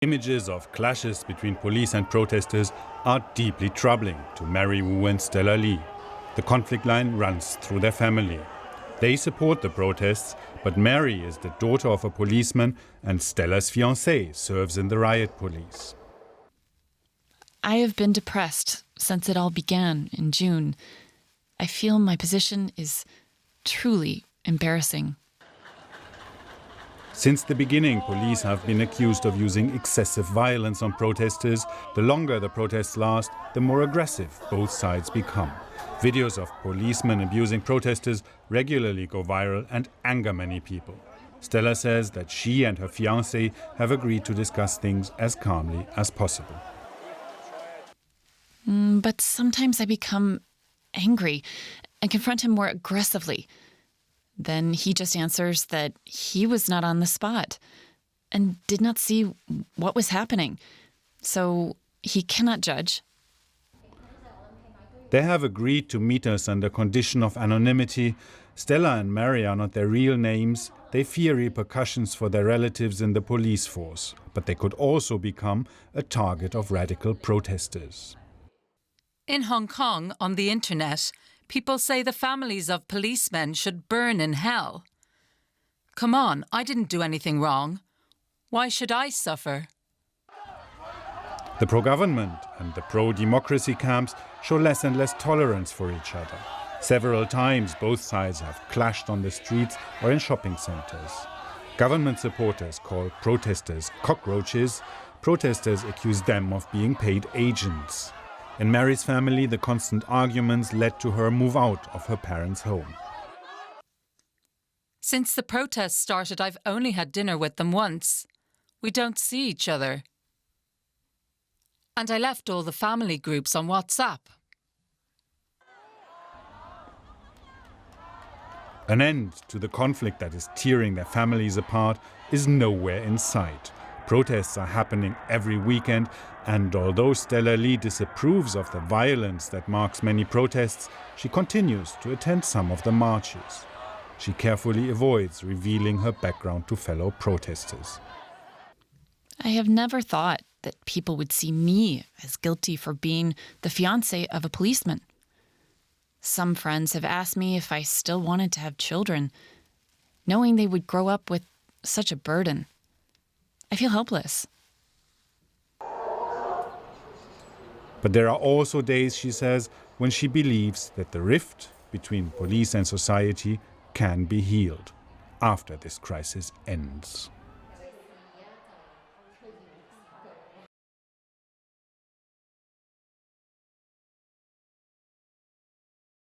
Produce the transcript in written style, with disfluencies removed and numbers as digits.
Images of clashes between police and protesters are deeply troubling to Mary Wu and Stella Lee. The conflict line runs through their family. They support the protests, but Mary is the daughter of a policeman and Stella's fiancé serves in the riot police. I have been depressed since it all began in June. I feel my position is truly embarrassing. Since the beginning, police have been accused of using excessive violence on protesters. The longer the protests last, the more aggressive both sides become. Videos of policemen abusing protesters regularly go viral and anger many people. Stella says that she and her fiancé have agreed to discuss things as calmly as possible. But sometimes I become angry and confront him more aggressively. Then he just answers that he was not on the spot and did not see what was happening, so he cannot judge. They have agreed to meet us under condition of anonymity. Stella and Mary are not their real names. They fear repercussions for their relatives in the police force, but they could also become a target of radical protesters. In Hong Kong, on the internet, people say the families of policemen should burn in hell. Come on, I didn't do anything wrong. Why should I suffer? The pro-government and the pro-democracy camps show less and less tolerance for each other. Several times both sides have clashed on the streets or in shopping centers. Government supporters call protesters cockroaches. Protesters accuse them of being paid agents. In Mary's family, the constant arguments led to her move out of her parents' home. Since the protests started, I've only had dinner with them once. We don't see each other. And I left all the family groups on WhatsApp. An end to the conflict that is tearing their families apart is nowhere in sight. Protests are happening every weekend, and although Stella Lee disapproves of the violence that marks many protests, she continues to attend some of the marches. She carefully avoids revealing her background to fellow protesters. I have never thought that people would see me as guilty for being the fiancé of a policeman. Some friends have asked me if I still wanted to have children, knowing they would grow up with such a burden. I feel helpless. But there are also days, she says, when she believes that the rift between police and society can be healed after this crisis ends.